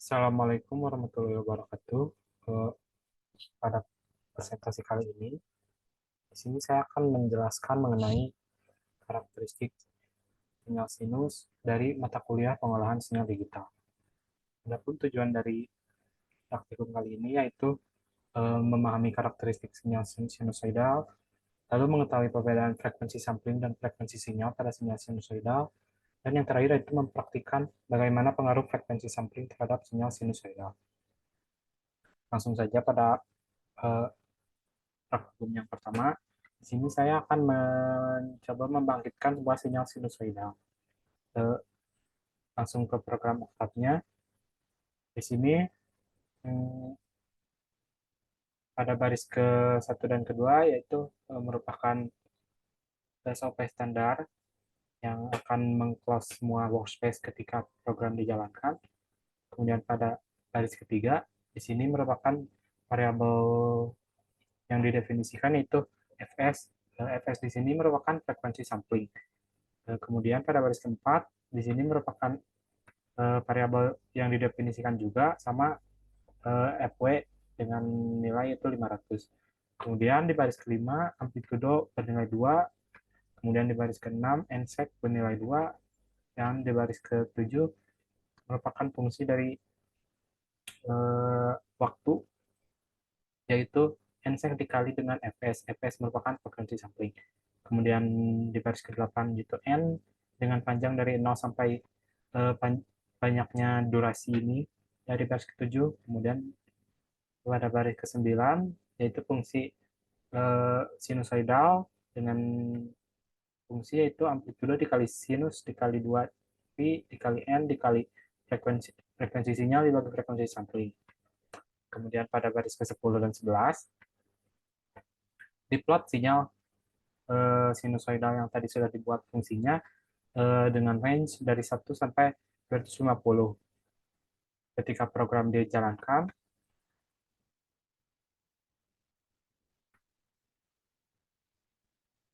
Assalamualaikum warahmatullahi wabarakatuh. Eh, Pada presentasi kali ini, di sini saya akan menjelaskan mengenai karakteristik sinyal sinus dari mata kuliah pengolahan sinyal digital. Adapun tujuan dari praktikum kali ini yaitu memahami karakteristik sinyal sinusoidal, lalu mengetahui perbedaan frekuensi sampling dan frekuensi sinyal pada sinyal sinusoidal, dan yang terakhir yaitu mempraktikkan bagaimana pengaruh frekuensi sampling terhadap sinyal sinusoidal. Langsung saja pada eh, praktikum yang pertama. Di sini saya akan mencoba membangkitkan sebuah sinyal sinusoidal. Eh, Langsung ke program octave. Di sini hmm, pada baris ke satu dan kedua yaitu merupakan SOP standar yang akan mengclose semua workspace ketika program dijalankan. Kemudian pada baris ketiga, di sini merupakan variabel yang didefinisikan yaitu fs. Fs di sini merupakan frekuensi sampling. Kemudian pada baris keempat, di sini merupakan variabel yang didefinisikan juga sama FW dengan nilai itu 500. Kemudian di baris kelima, amplitudo bernilai 2. Kemudian di baris keenam, nsec bernilai 2. Dan di baris ketujuh, merupakan fungsi dari waktu, yaitu nsec dikali dengan fs. Fs merupakan frekuensi sampling. Kemudian di baris ke-8 yaitu n dengan panjang dari 0 sampai banyaknya durasi ini dari baris ke-7. Kemudian pada baris ke-9 yaitu fungsi sinusoidal dengan fungsi yaitu amplitudo dikali sinus dikali 2 pi dikali n dikali frekuensi frekuensi sinyal dibagi frekuensi sampling. Kemudian pada baris ke-10 dan 11 diplot sinyal sinusoidal yang tadi sudah dibuat fungsinya dengan range dari 1 sampai 250. Ketika program dijalankan,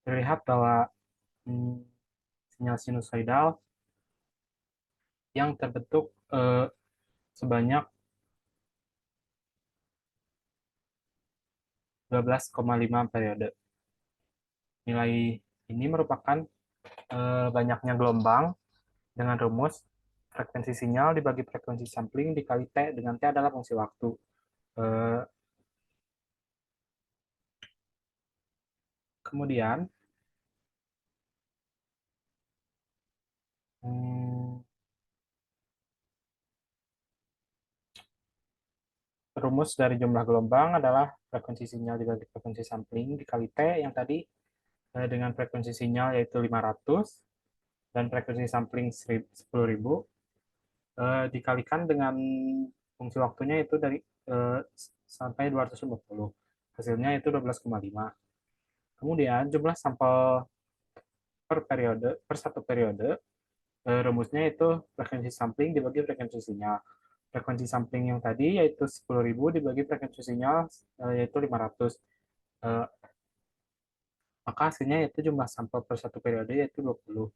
terlihat bahwa hmm, sinyal sinusoidal yang terbentuk sebanyak 12,5 periode. Nilai ini merupakan banyaknya gelombang dengan rumus frekuensi sinyal dibagi frekuensi sampling dikali T, dengan T adalah fungsi waktu. Eh, Kemudian, hmm, rumus dari jumlah gelombang adalah frekuensi sinyal dibagi frekuensi sampling dikali T yang tadi dengan frekuensi sinyal yaitu 500 dan frekuensi sampling 10.000 dikalikan dengan fungsi waktunya itu dari sampai 250. Hasilnya itu 12,5. Kemudian jumlah sampel per periode, per satu periode, rumusnya itu frekuensi sampling dibagi frekuensi sinyal. Frekuensi sampling yang tadi yaitu 10.000 dibagi frekuensi sinyal yaitu 500. Eh, Maka hasilnya yaitu jumlah sampel per satu periode yaitu 20.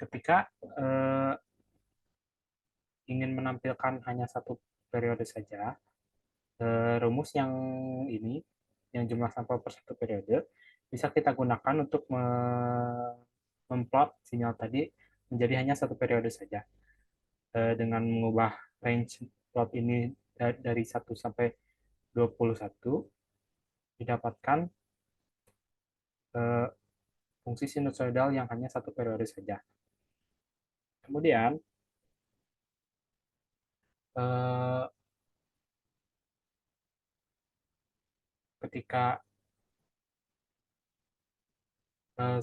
Ketika eh, ingin menampilkan hanya satu periode saja, rumus yang ini, yang jumlah sampel per satu periode, bisa kita gunakan untuk memplot sinyal tadi menjadi hanya satu periode saja. Dengan mengubah range plot ini dari 1 sampai 21, didapatkan eh, fungsi sinusoidal yang hanya satu periode saja. Kemudian, eh, ketika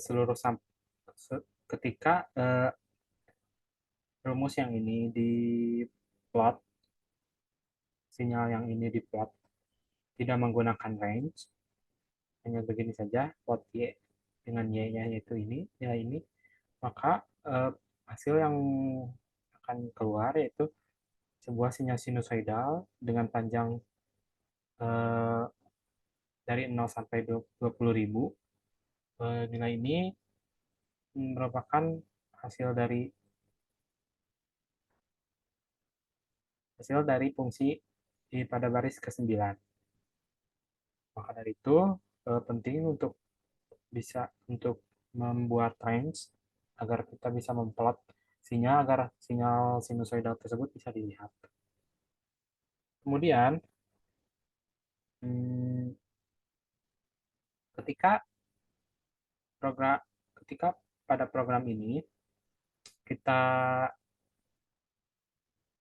seluruh ketika rumus yang ini diplot, sinyal yang ini diplot tidak menggunakan range, hanya begini saja, plot Y dengan Y-nya yaitu ini, nilai ini, maka hasil yang akan keluar yaitu sebuah sinyal sinusoidal dengan panjang eh, dari 0 sampai 20.000. Nilai ini merupakan hasil dari hasil dari fungsi pada baris ke-9. Maka dari itu penting untuk untuk membuat range agar kita bisa memplot sinyal agar sinyal sinusoidal tersebut bisa dilihat. Kemudian hmm, ketika program ketika pada program ini kita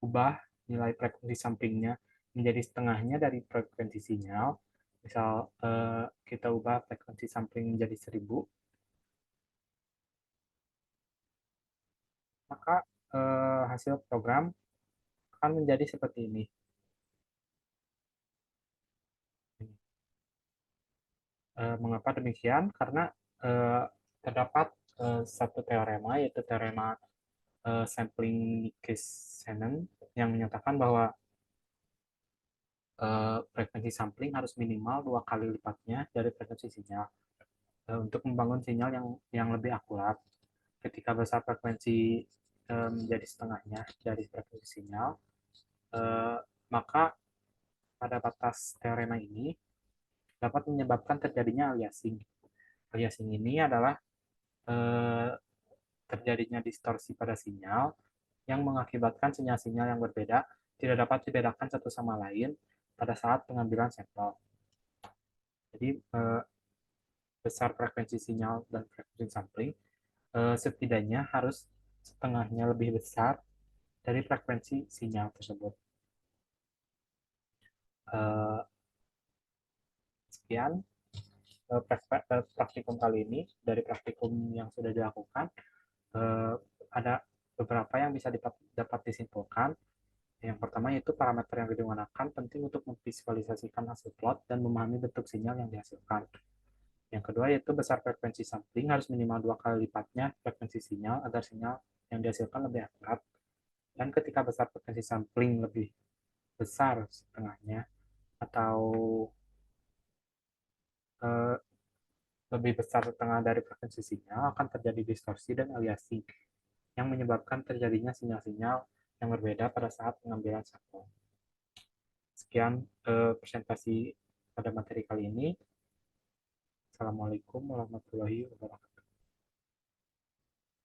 ubah nilai frekuensi samplingnya menjadi setengahnya dari frekuensi sinyal, misal kita ubah frekuensi sampling menjadi 1000, maka hasil program akan menjadi seperti ini. Mengapa demikian? Karena terdapat satu teorema, yaitu teorema sampling Nikes-Shannon, yang menyatakan bahwa frekuensi sampling harus minimal 2 kali lipatnya dari frekuensi sinyal untuk membangun sinyal yang lebih akurat. Ketika besar frekuensi menjadi setengahnya dari frekuensi sinyal, eh, maka pada batas teorema ini dapat menyebabkan terjadinya aliasing. Aliasing ini adalah eh, terjadinya distorsi pada sinyal yang mengakibatkan sinyal-sinyal yang berbeda tidak dapat dibedakan satu sama lain pada saat pengambilan sampel. Jadi besar frekuensi sinyal dan frekuensi sampling setidaknya harus setengahnya lebih besar dari frekuensi sinyal tersebut. Eh, Sekian praktikum kali ini. Dari praktikum yang sudah dilakukan, ada beberapa yang bisa dapat disimpulkan. Yang pertama yaitu parameter yang digunakan penting untuk memvisualisasikan hasil plot dan memahami bentuk sinyal yang dihasilkan. Yang kedua yaitu besar frekuensi sampling harus minimal 2 kali lipatnya frekuensi sinyal agar sinyal yang dihasilkan lebih akurat. Dan ketika besar frekuensi sampling lebih besar setengahnya atau eh, lebih besar setengah dari frekuensi sinyal akan terjadi distorsi dan aliasing yang menyebabkan terjadinya sinyal-sinyal yang berbeda pada saat pengambilan sampel. Sekian presentasi pada materi kali ini. Assalamualaikum warahmatullahi wabarakatuh.